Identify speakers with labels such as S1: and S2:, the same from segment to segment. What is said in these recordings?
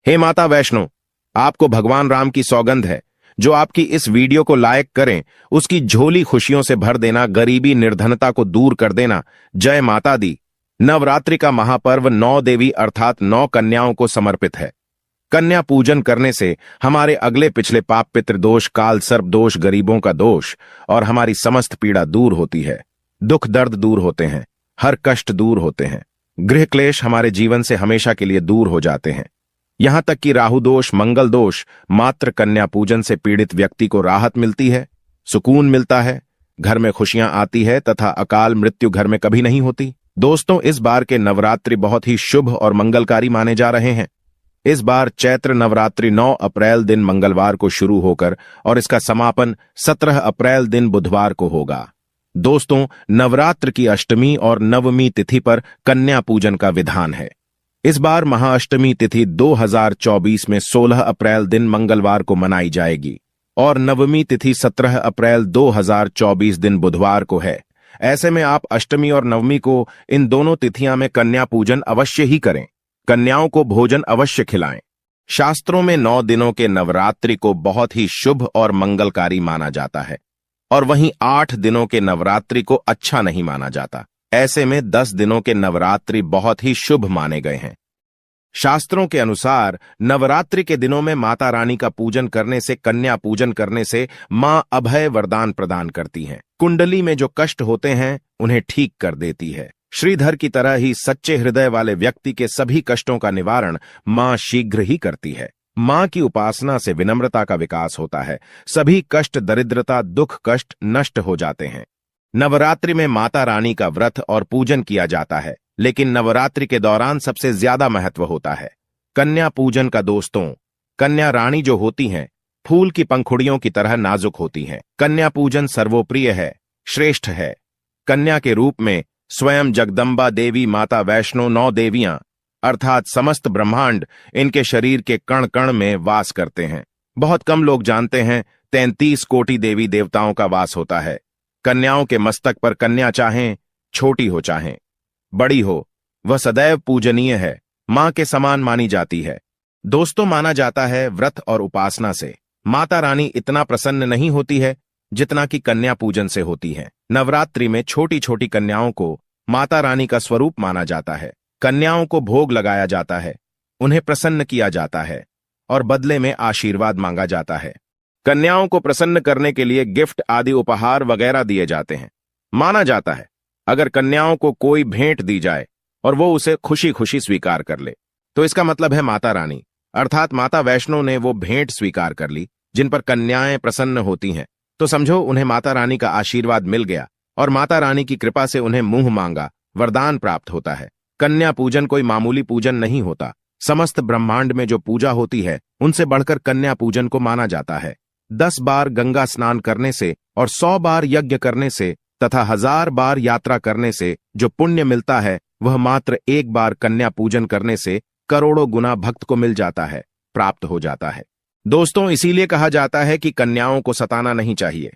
S1: हे माता वैष्णो, आपको भगवान राम की सौगंध है। जो आपकी इस वीडियो को लाइक करें उसकी झोली खुशियों से भर देना, गरीबी निर्धनता को दूर कर देना। जय माता दी। नवरात्रि का महापर्व 9 देवी अर्थात 9 कन्याओं को समर्पित है। कन्या पूजन करने से हमारे अगले पिछले पाप पितृदोष, काल सर्प दोष, गरीबों का दोष और हमारी समस्त पीड़ा दूर होती है। दुख दर्द दूर होते हैं, हर कष्ट दूर होते हैं, गृह क्लेश हमारे जीवन से हमेशा के लिए दूर हो जाते हैं। यहां तक कि राहु दोष, मंगल दोष, मात्र कन्या पूजन से पीड़ित व्यक्ति को राहत मिलती है, सुकून मिलता है, घर में खुशियां आती है तथा अकाल मृत्यु घर में कभी नहीं होती। दोस्तों, इस बार के नवरात्रि बहुत ही शुभ और मंगलकारी माने जा रहे हैं। इस बार चैत्र नवरात्रि 9 अप्रैल दिन मंगलवार को शुरू होकर और इसका समापन 17 अप्रैल दिन बुधवार को होगा। दोस्तों, नवरात्र की अष्टमी और नवमी तिथि पर कन्या पूजन का विधान है। इस बार महाअष्टमी तिथि 2024 में 16 अप्रैल दिन मंगलवार को मनाई जाएगी और नवमी तिथि 17 अप्रैल 2024 दिन बुधवार को है। ऐसे में आप अष्टमी और नवमी को इन दोनों तिथियां में कन्या पूजन अवश्य ही करें। कन्याओं को भोजन अवश्य खिलाएं। शास्त्रों में 9 दिनों के नवरात्रि को बहुत ही शुभ और मंगलकारी माना जाता है और वहीं 8 दिनों के नवरात्रि को अच्छा नहीं माना जाता। ऐसे में 10 दिनों के नवरात्रि बहुत ही शुभ माने गए हैं। शास्त्रों के अनुसार नवरात्रि के दिनों में माता रानी का पूजन करने से, कन्या पूजन करने से मां अभय वरदान प्रदान करती हैं। कुंडली में जो कष्ट होते हैं उन्हें ठीक कर देती है। श्रीधर की तरह ही सच्चे हृदय वाले व्यक्ति के सभी कष्टों का निवारण मां शीघ्र ही करती है। मां की उपासना से विनम्रता का विकास होता है। सभी कष्ट, दरिद्रता, दुख, कष्ट नष्ट हो जाते हैं। नवरात्रि में माता रानी का व्रत और पूजन किया जाता है, लेकिन नवरात्रि के दौरान सबसे ज्यादा महत्व होता है कन्या पूजन का। दोस्तों, कन्या रानी जो होती हैं, फूल की पंखुड़ियों की तरह नाजुक होती हैं। कन्या पूजन सर्वोप्रिय है, श्रेष्ठ है। कन्या के रूप में स्वयं जगदम्बा देवी, माता वैष्णो, 9 देवियां अर्थात समस्त ब्रह्मांड इनके शरीर के कण कण में वास करते हैं। बहुत कम लोग जानते हैं 33 कोटि देवी देवताओं का वास होता है। कन्याओं के मस्तक पर कन्या चाहें छोटी हो चाहें बड़ी हो, वह सदैव पूजनीय है, मां के समान मानी जाती है। दोस्तों, माना जाता है व्रत और उपासना से माता रानी इतना प्रसन्न नहीं होती है जितना कि कन्या पूजन से होती है। नवरात्रि में छोटी छोटी कन्याओं को माता रानी का स्वरूप माना जाता है। कन्याओं को भोग लगाया जाता है, उन्हें प्रसन्न किया जाता है और बदले में आशीर्वाद मांगा जाता है। कन्याओं को प्रसन्न करने के लिए गिफ्ट आदि उपहार वगैरह दिए जाते हैं। माना जाता है अगर कन्याओं को कोई भेंट दी जाए और वो उसे खुशी खुशी स्वीकार कर ले तो इसका मतलब है माता रानी अर्थात माता वैष्णो ने वो भेंट स्वीकार कर ली। जिन पर कन्याएं प्रसन्न होती हैं तो समझो उन्हें माता रानी का आशीर्वाद मिल गया और माता रानी की कृपा से उन्हें मुंह मांगा वरदान प्राप्त होता है। कन्या पूजन कोई मामूली पूजन नहीं होता। समस्त ब्रह्मांड में जो पूजा होती है उनसे बढ़कर कन्या पूजन को माना जाता है। 10 बार गंगा स्नान करने से और 100 बार यज्ञ करने से तथा 1000 बार यात्रा करने से जो पुण्य मिलता है वह मात्र एक बार कन्या पूजन करने से करोड़ों गुना भक्त को मिल जाता है, प्राप्त हो जाता है। दोस्तों, इसीलिए कहा जाता है कि कन्याओं को सताना नहीं चाहिए,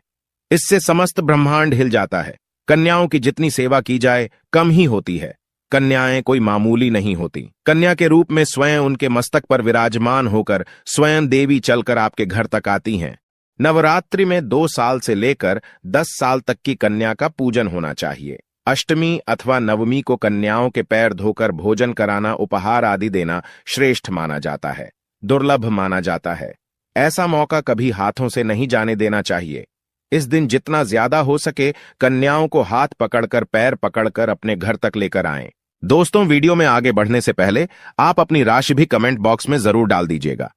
S1: इससे समस्त ब्रह्मांड हिल जाता है। कन्याओं की जितनी सेवा की जाए कम ही होती है। कन्याएं कोई मामूली नहीं होती। कन्या के रूप में स्वयं उनके मस्तक पर विराजमान होकर स्वयं देवी चलकर आपके घर तक आती हैं। नवरात्रि में 2 साल से लेकर 10 साल तक की कन्या का पूजन होना चाहिए। अष्टमी अथवा नवमी को कन्याओं के पैर धोकर भोजन कराना, उपहार आदि देना श्रेष्ठ माना जाता है, दुर्लभ माना जाता है। ऐसा मौका कभी हाथों से नहीं जाने देना चाहिए। इस दिन जितना ज्यादा हो सके कन्याओं को हाथ पकड़कर, पैर पकड़कर अपने घर तक लेकर आएं। दोस्तों, वीडियो में आगे बढ़ने से पहले आप अपनी राशि भी कमेंट बॉक्स में जरूर डाल दीजिएगा।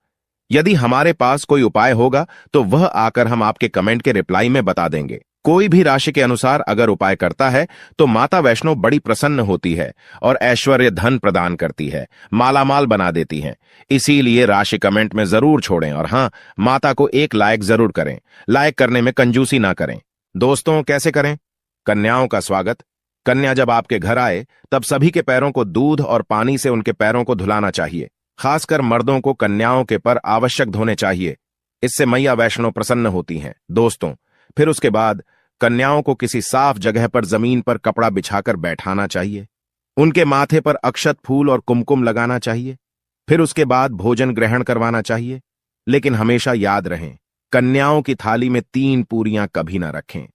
S1: यदि हमारे पास कोई उपाय होगा तो वह आकर हम आपके कमेंट के रिप्लाई में बता देंगे। कोई भी राशि के अनुसार अगर उपाय करता है तो माता वैष्णो बड़ी प्रसन्न होती है और ऐश्वर्य धन प्रदान करती है, मालामाल बना देती हैं। इसीलिए राशि कमेंट में जरूर छोड़ें और हां, माता को एक लाइक जरूर करें। लाइक करने में कंजूसी ना करें। दोस्तों, कैसे करें? कन्याओं का स्वागत। कन्या जब आपके घर आए तब सभी के पैरों को दूध और पानी से उनके पैरों को धुलाना चाहिए। खासकर मर्दों को कन्याओं के पर आवश्यक धोने चाहिए, इससे मैया वैष्णो प्रसन्न होती हैं। दोस्तों, फिर उसके बाद कन्याओं को किसी साफ जगह पर जमीन पर कपड़ा बिछाकर बैठाना चाहिए। उनके माथे पर अक्षत, फूल और कुमकुम लगाना चाहिए। फिर उसके बाद भोजन ग्रहण करवाना चाहिए। लेकिन हमेशा याद रहें, कन्याओं की थाली में 3 पूरियां कभी ना रखें।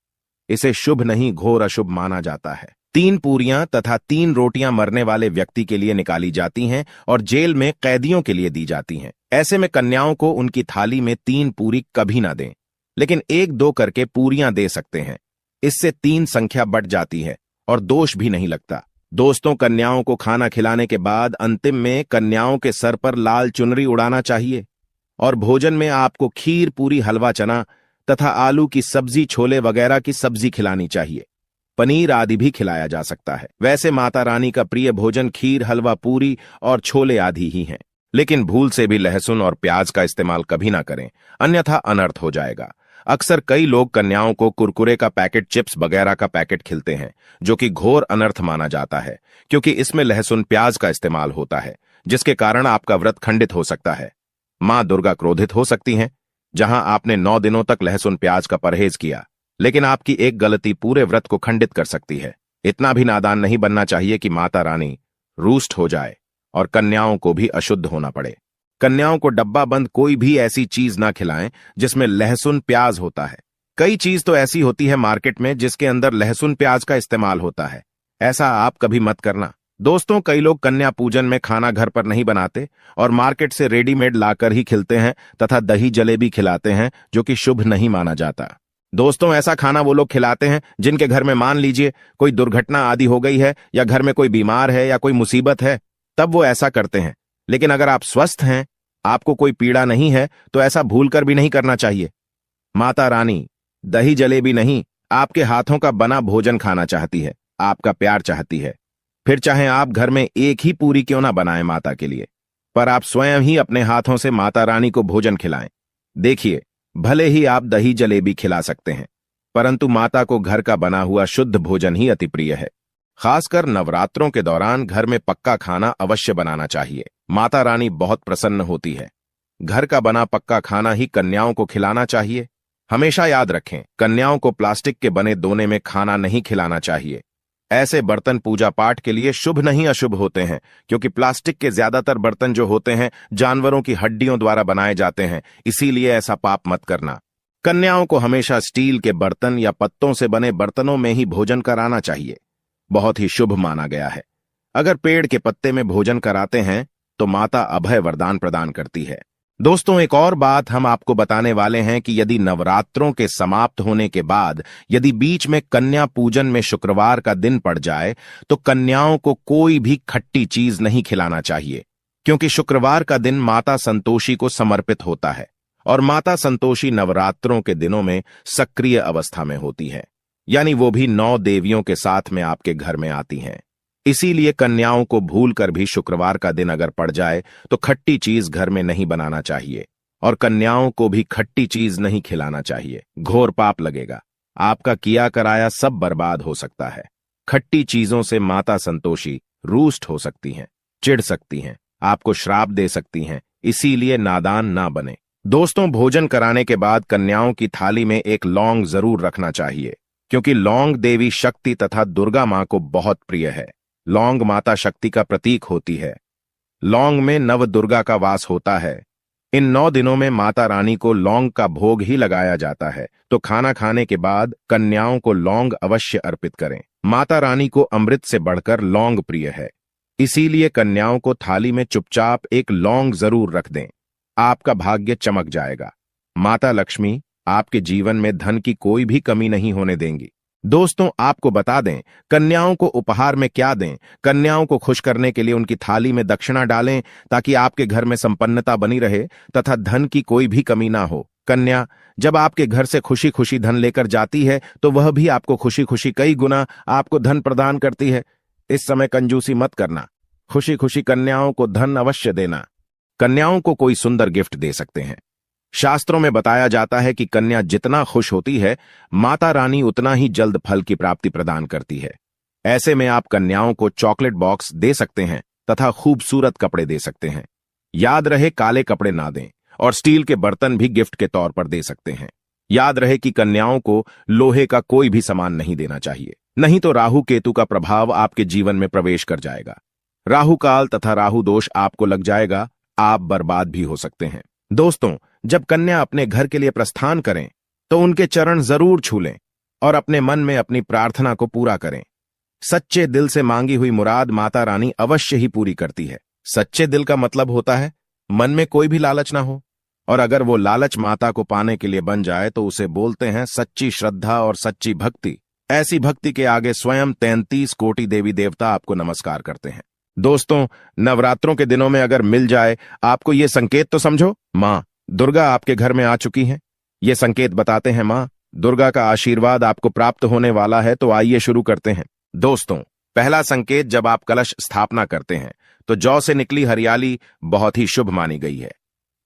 S1: इसे शुभ नहीं, घोर अशुभ माना जाता है। 3 पूरियां तथा 3 रोटियां मरने वाले व्यक्ति के लिए निकाली जाती हैं और जेल में कैदियों के लिए दी जाती हैं। ऐसे में कन्याओं को उनकी थाली में 3 पूरी कभी ना दें, लेकिन 1-2 करके पूरियां दे सकते हैं। इससे 3 संख्या बढ़ जाती है और दोष भी नहीं लगता। दोस्तों, कन्याओं को खाना खिलाने के बाद अंतिम में कन्याओं के सर पर लाल चुनरी उड़ाना चाहिए और भोजन में आपको खीर, पूरी, हलवा, चना तथा आलू की सब्जी, छोले वगैरह की सब्जी खिलानी चाहिए। पनीर आदि भी खिलाया जा सकता है। वैसे माता रानी का प्रिय भोजन खीर, हलवा, पूरी और छोले आदि ही हैं। लेकिन भूल से भी लहसुन और प्याज का इस्तेमाल कभी ना करें, अन्यथा अनर्थ हो जाएगा। अक्सर कई लोग कन्याओं को कुरकुरे का पैकेट, चिप्स वगैरह का पैकेट खिलते हैं, जो कि घोर अनर्थ माना जाता है, क्योंकि इसमें लहसुन, प्याज का इस्तेमाल होता है, जिसके कारण आपका व्रत खंडित हो सकता है। मां दुर्गा क्रोधित हो सकती हैं। जहां आपने 9 दिनों तक लहसुन प्याज का परहेज किया, लेकिन आपकी एक गलती पूरे व्रत को खंडित कर सकती है। इतना भी नादान नहीं बनना चाहिए कि माता रानी रूष्ट हो जाए और कन्याओं को भी अशुद्ध होना पड़े। कन्याओं को डब्बा बंद कोई भी ऐसी चीज ना खिलाएं जिसमें लहसुन, प्याज होता है। कई चीज तो ऐसी होती है मार्केट में जिसके अंदर लहसुन, प्याज का इस्तेमाल होता है। ऐसा आप कभी मत करना। दोस्तों, कई लोग कन्या पूजन में खाना घर पर नहीं बनाते और मार्केट से रेडीमेड लाकर ही खिलते हैं तथा दही जलेबी खिलाते हैं, जो कि शुभ नहीं माना जाता। दोस्तों, ऐसा खाना वो लोग खिलाते हैं जिनके घर में मान लीजिए कोई दुर्घटना आदि हो गई है या घर में कोई बीमार है या कोई मुसीबत है, तब वो ऐसा करते हैं। लेकिन अगर आप स्वस्थ हैं, आपको कोई पीड़ा नहीं है, तो ऐसा भूलकर भी नहीं करना चाहिए। माता रानी दही जलेबी नहीं, आपके हाथों का बना भोजन खाना चाहती है, आपका प्यार चाहती है। फिर चाहे आप घर में एक ही पूरी क्यों ना बनाएं माता के लिए, पर आप स्वयं ही अपने हाथों से माता रानी को भोजन खिलाएं। देखिए, भले ही आप दही जलेबी खिला सकते हैं, परंतु माता को घर का बना हुआ शुद्ध भोजन ही अति प्रिय है। खासकर नवरात्रों के दौरान घर में पक्का खाना अवश्य बनाना चाहिए। माता रानी बहुत प्रसन्न होती है। घर का बना पक्का खाना ही कन्याओं को खिलाना चाहिए। हमेशा याद रखें, कन्याओं को प्लास्टिक के बने दोने में खाना नहीं खिलाना चाहिए। ऐसे बर्तन पूजा पाठ के लिए शुभ नहीं अशुभ होते हैं, क्योंकि प्लास्टिक के ज्यादातर बर्तन जो होते हैं जानवरों की हड्डियों द्वारा बनाए जाते हैं, इसीलिए ऐसा पाप मत करना। कन्याओं को हमेशा स्टील के बर्तन या पत्तों से बने बर्तनों में ही भोजन कराना चाहिए। बहुत ही शुभ माना गया है। अगर पेड़ के पत्ते में भोजन कराते हैं तो माता अभय वरदान प्रदान करती है। दोस्तों, एक और बात हम आपको बताने वाले हैं कि यदि नवरात्रों के समाप्त होने के बाद यदि बीच में कन्या पूजन में शुक्रवार का दिन पड़ जाए, तो कन्याओं को कोई भी खट्टी चीज नहीं खिलाना चाहिए, क्योंकि शुक्रवार का दिन माता संतोषी को समर्पित होता है और माता संतोषी नवरात्रों के दिनों में सक्रिय अवस्था में होती है, यानी वो भी 9 देवियों के साथ में आपके घर में आती हैं। इसीलिए कन्याओं को भूलकर भी शुक्रवार का दिन अगर पड़ जाए तो खट्टी चीज घर में नहीं बनाना चाहिए और कन्याओं को भी खट्टी चीज नहीं खिलाना चाहिए। घोर पाप लगेगा, आपका किया कराया सब बर्बाद हो सकता है। खट्टी चीजों से माता संतोषी रूष्ट हो सकती हैं, चिढ़ सकती हैं, आपको श्राप दे सकती हैं, इसीलिए नादान ना बने। दोस्तों, भोजन कराने के बाद कन्याओं की थाली में एक लौंग जरूर रखना चाहिए, क्योंकि लौंग देवी शक्ति तथा दुर्गा मां को बहुत प्रिय है। लौंग माता शक्ति का प्रतीक होती है। लौंग में नव दुर्गा का वास होता है। इन 9 दिनों में माता रानी को लौंग का भोग ही लगाया जाता है, तो खाना खाने के बाद कन्याओं को लौंग अवश्य अर्पित करें। माता रानी को अमृत से बढ़कर लौंग प्रिय है, इसीलिए कन्याओं को थाली में चुपचाप एक लौंग जरूर रख दें। आपका भाग्य चमक जाएगा। माता लक्ष्मी आपके जीवन में धन की कोई भी कमी नहीं होने देंगी। दोस्तों, आपको बता दें, कन्याओं को उपहार में क्या दें। कन्याओं को खुश करने के लिए उनकी थाली में दक्षिणा डालें, ताकि आपके घर में संपन्नता बनी रहे तथा धन की कोई भी कमी ना हो। कन्या जब आपके घर से खुशी खुशी धन लेकर जाती है, तो वह भी आपको खुशी खुशी कई गुना आपको धन प्रदान करती है। इस समय कंजूसी मत करना, खुशी खुशी कन्याओं को धन अवश्य देना। कन्याओं को कोई सुंदर गिफ्ट दे सकते हैं। शास्त्रों में बताया जाता है कि कन्या जितना खुश होती है, माता रानी उतना ही जल्द फल की प्राप्ति प्रदान करती है। ऐसे में आप कन्याओं को चॉकलेट बॉक्स दे सकते हैं तथा खूबसूरत कपड़े दे सकते हैं। याद रहे, काले कपड़े ना दें और स्टील के बर्तन भी गिफ्ट के तौर पर दे सकते हैं। याद रहे कि कन्याओं को लोहे का कोई भी सामान नहीं देना चाहिए, नहीं तो राहु केतु का प्रभाव आपके जीवन में प्रवेश कर जाएगा। राहु काल तथा राहु दोष आपको लग जाएगा, आप बर्बाद भी हो सकते हैं। दोस्तों, जब कन्या अपने घर के लिए प्रस्थान करें तो उनके चरण जरूर छू लें और अपने मन में अपनी प्रार्थना को पूरा करें। सच्चे दिल से मांगी हुई मुराद माता रानी अवश्य ही पूरी करती है। सच्चे दिल का मतलब होता है मन में कोई भी लालच ना हो, और अगर वो लालच माता को पाने के लिए बन जाए तो उसे बोलते हैं सच्ची श्रद्धा और सच्ची भक्ति। ऐसी भक्ति के आगे स्वयं 33 कोटि देवी देवता आपको नमस्कार करते हैं। दोस्तों, नवरात्रों के दिनों में अगर मिल जाए आपको ये संकेत, तो समझो माँ दुर्गा आपके घर में आ चुकी हैं। ये संकेत बताते हैं माँ दुर्गा का आशीर्वाद आपको प्राप्त होने वाला है। तो आइए शुरू करते हैं। दोस्तों, पहला संकेत, जब आप कलश स्थापना करते हैं तो जौ से निकली हरियाली बहुत ही शुभ मानी गई है।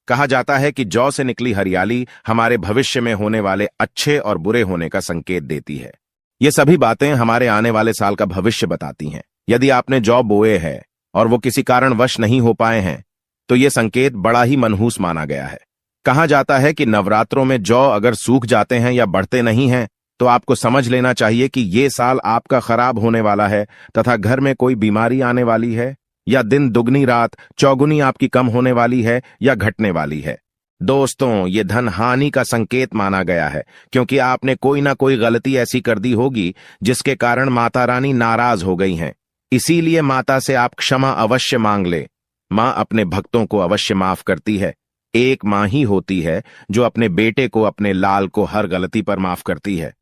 S1: कहा जाता है कि जौ से निकली हरियाली हमारे भविष्य में होने वाले अच्छे और बुरे होने का संकेत देती है। ये सभी बातें हमारे आने वाले साल का भविष्य बताती हैं। यदि आपने जौ बोए हैं और वो किसी कारणवश नहीं हो पाए हैं तो ये संकेत बड़ा ही मनहूस माना गया है। कहा जाता है कि नवरात्रों में जौ अगर सूख जाते हैं या बढ़ते नहीं हैं तो आपको समझ लेना चाहिए कि ये साल आपका खराब होने वाला है तथा घर में कोई बीमारी आने वाली है, या दिन दुगनी रात चौगुनी आपकी कम होने वाली है या घटने वाली है। दोस्तों, ये धन हानि का संकेत माना गया है, क्योंकि आपने कोई ना कोई गलती ऐसी कर दी होगी जिसके कारण माता रानी नाराज हो गई हैं। इसीलिए माता से आप क्षमा अवश्य मांग ले। मां अपने भक्तों को अवश्य माफ करती है। एक मां ही होती है जो अपने बेटे को, अपने लाल को हर गलती पर माफ करती है।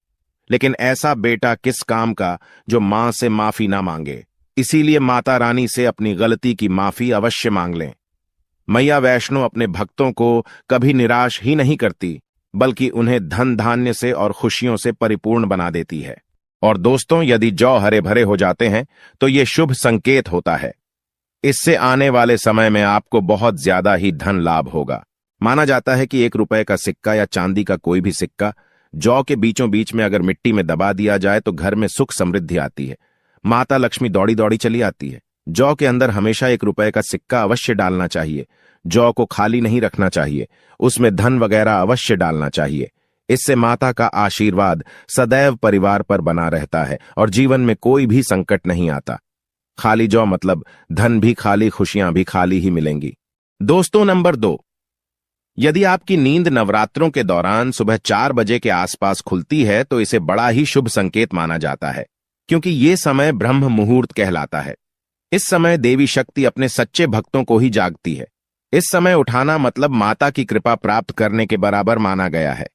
S1: लेकिन ऐसा बेटा किस काम का जो मां से माफी ना मांगे। इसीलिए माता रानी से अपनी गलती की माफी अवश्य मांग लें। मैया वैष्णो अपने भक्तों को कभी निराश ही नहीं करती, बल्कि उन्हें धन धान्य से और खुशियों से परिपूर्ण बना देती है। और दोस्तों, यदि जौ हरे भरे हो जाते हैं तो ये शुभ संकेत होता है। इससे आने वाले समय में आपको बहुत ज्यादा ही धन लाभ होगा। माना जाता है कि 1 रुपए का सिक्का या चांदी का कोई भी सिक्का जौ के बीचों बीच में अगर मिट्टी में दबा दिया जाए तो घर में सुख समृद्धि आती है। माता लक्ष्मी दौड़ी दौड़ी चली आती है। जौ के अंदर हमेशा 1 रुपए का सिक्का अवश्य डालना चाहिए। जौ को खाली नहीं रखना चाहिए, उसमें धन वगैरह अवश्य डालना चाहिए। इससे माता का आशीर्वाद सदैव परिवार पर बना रहता है और जीवन में कोई भी संकट नहीं आता। खाली जौ मतलब धन भी खाली, खुशियां भी खाली ही मिलेंगी। दोस्तों, नंबर 2, यदि आपकी नींद नवरात्रों के दौरान सुबह 4 बजे के आसपास खुलती है तो इसे बड़ा ही शुभ संकेत माना जाता है, क्योंकि ये समय ब्रह्म मुहूर्त कहलाता है। इस समय देवी शक्ति अपने सच्चे भक्तों को ही जागती है। इस समय उठाना मतलब माता की कृपा प्राप्त करने के बराबर माना गया है।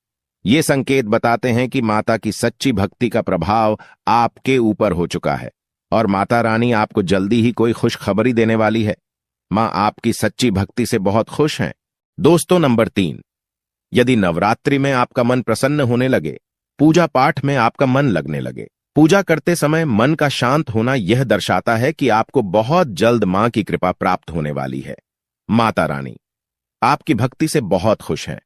S1: ये संकेत बताते हैं कि माता की सच्ची भक्ति का प्रभाव आपके ऊपर हो चुका है और माता रानी आपको जल्दी ही कोई खुशखबरी देने वाली है। मां आपकी सच्ची भक्ति से बहुत खुश हैं। दोस्तों, नंबर 3, यदि नवरात्रि में आपका मन प्रसन्न होने लगे, पूजा पाठ में आपका मन लगने लगे, पूजा करते समय मन का शांत होना यह दर्शाता है कि आपको बहुत जल्द मां की कृपा प्राप्त होने वाली है। माता रानी आपकी भक्ति से बहुत खुश हैं।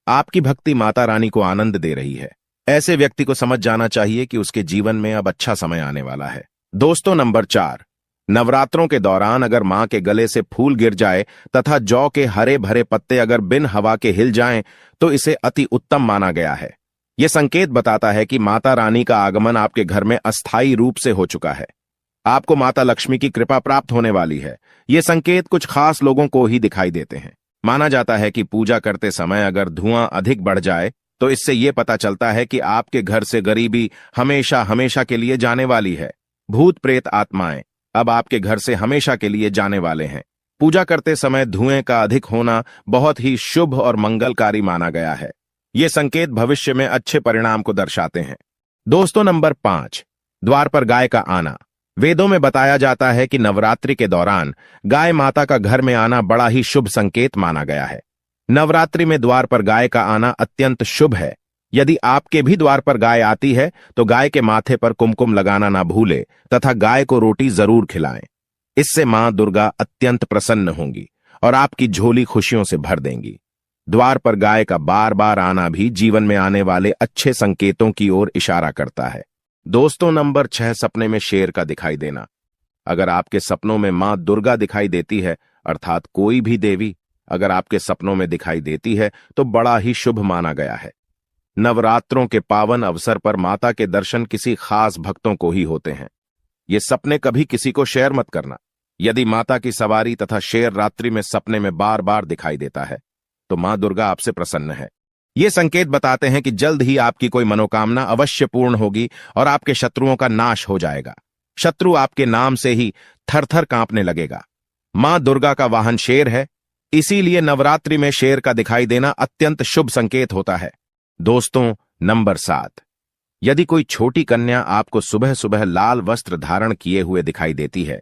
S1: आपकी भक्ति माता रानी को आनंद दे रही है। ऐसे व्यक्ति को समझ जाना चाहिए कि उसके जीवन में अब अच्छा समय आने वाला है। दोस्तों, नंबर 4, नवरात्रों के दौरान अगर मां के गले से फूल गिर जाए तथा जौ के हरे भरे पत्ते अगर बिन हवा के हिल जाएं तो इसे अति उत्तम माना गया है। यह संकेत बताता है कि माता रानी का आगमन आपके घर में अस्थायी रूप से हो चुका है। आपको माता लक्ष्मी की कृपा प्राप्त होने वाली है। ये संकेत कुछ खास लोगों को ही दिखाई देते हैं। माना जाता है कि पूजा करते समय अगर धुआं अधिक बढ़ जाए तो इससे यह पता चलता है कि आपके घर से गरीबी हमेशा हमेशा के लिए जाने वाली है। भूत प्रेत आत्माएं अब आपके घर से हमेशा के लिए जाने वाले हैं। पूजा करते समय धुएं का अधिक होना बहुत ही शुभ और मंगलकारी माना गया है। ये संकेत भविष्य में अच्छे परिणाम को दर्शाते हैं। दोस्तों, नंबर 5, द्वार पर गाय का आना। वेदों में बताया जाता है कि नवरात्रि के दौरान गाय माता का घर में आना बड़ा ही शुभ संकेत माना गया है। नवरात्रि में द्वार पर गाय का आना अत्यंत शुभ है। यदि आपके भी द्वार पर गाय आती है तो गाय के माथे पर कुमकुम लगाना ना भूले तथा गाय को रोटी जरूर खिलाएं। इससे मां दुर्गा अत्यंत प्रसन्न होंगी और आपकी झोली खुशियों से भर देंगी। द्वार पर गाय का बार बार आना भी जीवन में आने वाले अच्छे संकेतों की ओर इशारा करता है। दोस्तों, नंबर 6, सपने में शेर का दिखाई देना। अगर आपके सपनों में मां दुर्गा दिखाई देती है, अर्थात कोई भी देवी अगर आपके सपनों में दिखाई देती है तो बड़ा ही शुभ माना गया है। नवरात्रों के पावन अवसर पर माता के दर्शन किसी खास भक्तों को ही होते हैं। ये सपने कभी किसी को शेयर मत करना। यदि माता की सवारी तथा शेर रात्रि में सपने में बार बार दिखाई देता है तो मां दुर्गा आपसे प्रसन्न है। ये संकेत बताते हैं कि जल्द ही आपकी कोई मनोकामना अवश्य पूर्ण होगी और आपके शत्रुओं का नाश हो जाएगा। शत्रु आपके नाम से ही थरथर कांपने लगेगा। मां दुर्गा का वाहन शेर है, इसीलिए नवरात्रि में शेर का दिखाई देना अत्यंत शुभ संकेत होता है। दोस्तों, नंबर 7, यदि कोई छोटी कन्या आपको सुबह सुबह लाल वस्त्र धारण किए हुए दिखाई देती है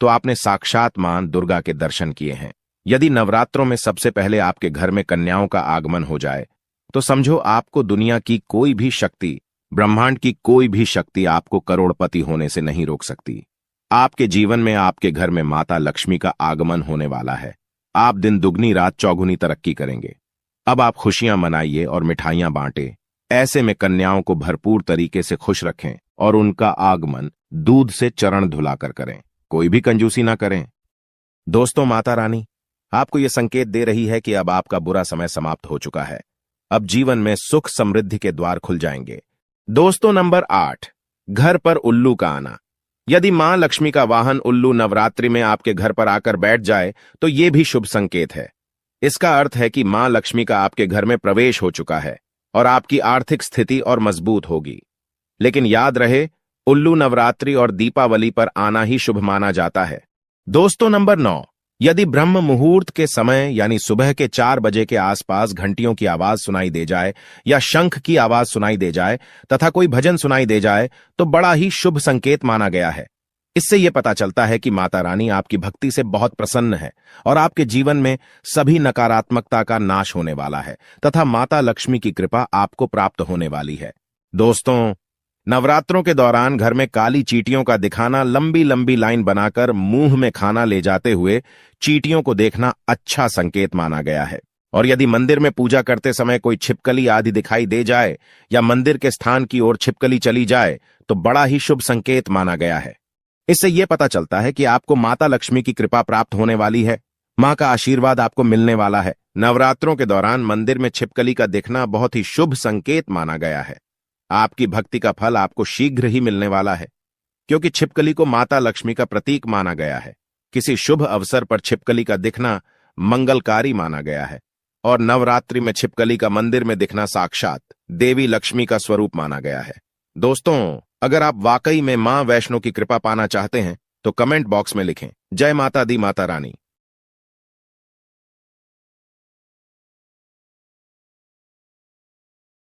S1: तो आपने साक्षात मां दुर्गा के दर्शन किए हैं। यदि नवरात्रों में सबसे पहले आपके घर में कन्याओं का आगमन हो जाए तो समझो आपको दुनिया की कोई भी शक्ति, ब्रह्मांड की कोई भी शक्ति आपको करोड़पति होने से नहीं रोक सकती। आपके जीवन में, आपके घर में माता लक्ष्मी का आगमन होने वाला है। आप दिन दुगनी रात चौगुनी तरक्की करेंगे। अब आप खुशियां मनाइए और मिठाइयां बांटें। ऐसे में कन्याओं को भरपूर तरीके से खुश रखें और उनका आगमन दूध से चरण धुलाकर करें, कोई भी कंजूसी ना करें। दोस्तों, माता रानी आपको यह संकेत दे रही है कि अब आपका बुरा समय समाप्त हो चुका है। अब जीवन में सुख समृद्धि के द्वार खुल जाएंगे। दोस्तों, नंबर 8, घर पर उल्लू का आना। यदि मां लक्ष्मी का वाहन उल्लू नवरात्रि में आपके घर पर आकर बैठ जाए तो यह भी शुभ संकेत है। इसका अर्थ है कि मां लक्ष्मी का आपके घर में प्रवेश हो चुका है और आपकी आर्थिक स्थिति और मजबूत होगी। लेकिन याद रहे, उल्लू नवरात्रि और दीपावली पर आना ही शुभ माना जाता है। दोस्तों, नंबर 9, यदि ब्रह्म मुहूर्त के समय यानी सुबह के 4 बजे के आसपास घंटियों की आवाज सुनाई दे जाए या शंख की आवाज सुनाई दे जाए तथा कोई भजन सुनाई दे जाए तो बड़ा ही शुभ संकेत माना गया है। इससे यह पता चलता है कि माता रानी आपकी भक्ति से बहुत प्रसन्न है और आपके जीवन में सभी नकारात्मकता का नाश होने वाला है तथा माता लक्ष्मी की कृपा आपको प्राप्त होने वाली है। दोस्तों, नवरात्रों के दौरान घर में काली चींटियों का दिखाना, लंबी लंबी लाइन बनाकर मुंह में खाना ले जाते हुए चींटियों को देखना अच्छा संकेत माना गया है। और यदि मंदिर में पूजा करते समय कोई छिपकली आदि दिखाई दे जाए या मंदिर के स्थान की ओर छिपकली चली जाए तो बड़ा ही शुभ संकेत माना गया है। इससे यह पता चलता है कि आपको माता लक्ष्मी की कृपा प्राप्त होने वाली है, मां का आशीर्वाद आपको मिलने वाला है। नवरात्रों के दौरान मंदिर में छिपकली का दिखना बहुत ही शुभ संकेत माना गया है। आपकी भक्ति का फल आपको शीघ्र ही मिलने वाला है, क्योंकि छिपकली को माता लक्ष्मी का प्रतीक माना गया है। किसी शुभ अवसर पर छिपकली का दिखना मंगलकारी माना गया है और नवरात्रि में छिपकली का मंदिर में दिखना साक्षात देवी लक्ष्मी का स्वरूप माना गया है। दोस्तों, अगर आप वाकई में मां वैष्णो की कृपा पाना चाहते हैं तो कमेंट बॉक्स में लिखें, जय माता दी माता रानी।